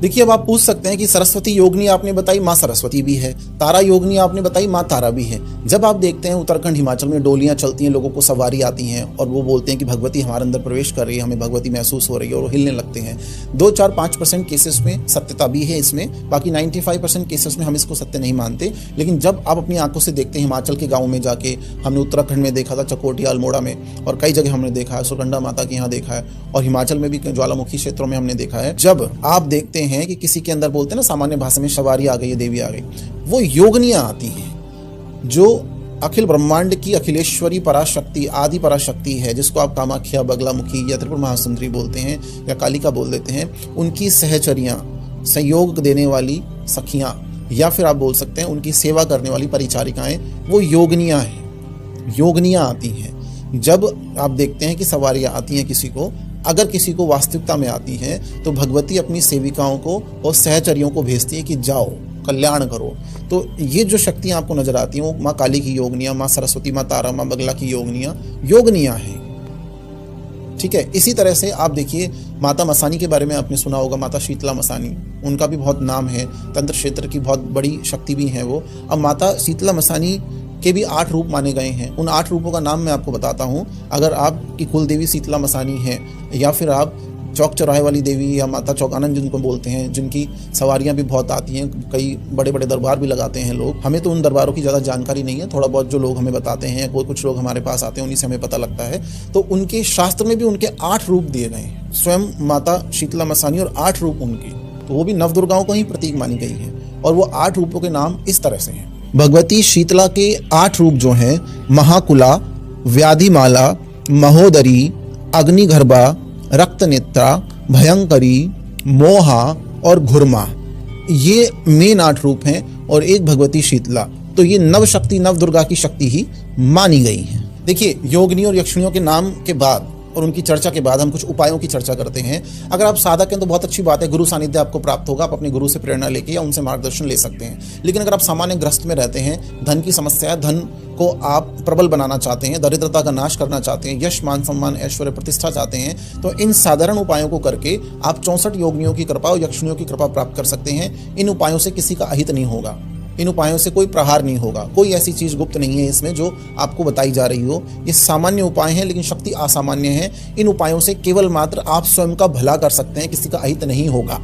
देखिए, अब आप पूछ सकते हैं कि सरस्वती योगिनी आपने बताई, माँ सरस्वती भी है, तारा योगिनी आपने बताई, माँ तारा भी है। जब आप देखते हैं उत्तराखंड हिमाचल में डोलियां चलती हैं, लोगों को सवारी आती हैं और वो बोलते हैं कि भगवती हमारे अंदर प्रवेश कर रही है, हमें भगवती महसूस हो रही है और वो हिलने लगते हैं। 2-4-5% केसेस में सत्यता भी है इसमें, बाकी 95% केसेस में हम इसको सत्य नहीं मानते। लेकिन जब आप अपनी आंखों से देखते हैं, हिमाचल के गाँव में जाके, हमने उत्तराखंड में देखा था चकोटिया अल्मोड़ा में, और कई जगह हमने देखा है, सुरकंडा माता के यहाँ देखा है, और हिमाचल में भी ज्वालामुखी क्षेत्रों में हमने देखा है। जब आप देखते हैं कि किसी के अंदर बोलते हैं ना सामान्य भाषा में सवारी आ गई, देवी आ गई, वो योगनियां आती हैं जो अखिल ब्रह्मांड की अखिलेश्वरी पराशक्ति, आदि पराशक्ति है, जिसको आप कामाख्या, बगलामुखी या त्रिपुर महासुंदरी बोलते हैं या कालिका बोल देते हैं। उनकी सहचरियां, संयोग देने वाली सखियां, या फिर आप बोल सकते हैं उनकी सेवा करने वाली परिचारिकाएं, वो योगनियां हैं। योगनियां आती हैं। जब आप देखते हैं कि सवारियां आती हैं किसी को, अगर किसी को वास्तविकता में आती हैं, तो भगवती अपनी सेविकाओं को और सहचरियों को भेजती है कि जाओ कल्याण करो। तो ये जो शक्तियां आपको नजर आती हैं, वो माँ काली की योगनियां, माँ सरस्वती, माँ तारा, माँ बगला की योगनियां हैं। ठीक है। इसी तरह से आप देखिए, माता मसानी के बारे में आपने सुना होगा, माता शीतला मसानी, उनका भी बहुत नाम है, तंत्र क्षेत्र की बहुत बड़ी शक्ति भी है वो। अब माता शीतला मसानी के भी 8 रूप माने गए हैं। उन 8 रूपों का नाम मैं आपको बताता हूँ। अगर आपकी कुल देवी शीतला मसानी है, या फिर आप चौक चौराहे वाली देवी या माता चौकानंद जिनको बोलते हैं, जिनकी सवारियां भी बहुत आती हैं, कई बड़े बड़े दरबार भी लगाते हैं लोग। हमें तो उन दरबारों की ज़्यादा जानकारी नहीं है, थोड़ा बहुत जो लोग हमें बताते हैं, कोई कुछ लोग हमारे पास आते हैं, उन्हीं से हमें पता लगता है। तो उनके शास्त्र में भी उनके 8 रूप दिए गए हैं, स्वयं माता शीतला मसानी, और 8 रूप उनके, तो वो भी नवदुर्गाओं का ही प्रतीक मानी गई है। और वो 8 रूपों के नाम इस तरह से हैं। भगवती शीतला के 8 रूप जो हैं, महाकुला, व्याधिमाला, महोदरी, अग्निगर्भा, रक्तनेत्रा, भयंकरी, मोहा और घुरमा, ये मेन 8 रूप हैं। और एक भगवती शीतला, तो ये नव शक्ति, नव दुर्गा की शक्ति ही मानी गई है। देखिए, योगिनी और यक्षिणियों के नाम के बाद और उनकी चर्चा के बाद हम कुछ उपायों की चर्चा करते हैं। अगर आप साधक हैं तो बहुत अच्छी बात है, गुरु सानिध्य आपको प्राप्त होगा, आप अपने गुरु से प्रेरणा लेके या उनसे मार्गदर्शन ले सकते हैं। लेकिन अगर आप सामान्य ग्रस्त में रहते हैं, धन की समस्या है, धन को आप प्रबल बनाना चाहते हैं, दरिद्रता का नाश करना चाहते हैं, यश, मान, सम्मान, ऐश्वर्य, प्रतिष्ठा चाहते हैं, तो इन साधारण उपायों को करके आप 64 योगिनियों की कृपा और यक्षिणियों की कृपा प्राप्त कर सकते हैं। इन उपायों से किसी का अहित नहीं होगा, इन उपायों से कोई प्रहार नहीं होगा, कोई ऐसी चीज गुप्त नहीं है इसमें जो आपको बताई जा रही हो। ये सामान्य उपाय हैं, लेकिन शक्ति असामान्य है। इन उपायों से केवल मात्र आप स्वयं का भला कर सकते हैं, किसी का अहित नहीं होगा।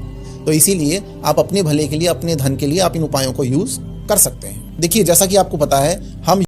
तो इसीलिए आप अपने भले के लिए, अपने धन के लिए आप इन उपायों को यूज कर सकते हैं। देखिए, जैसा कि आपको पता है, हम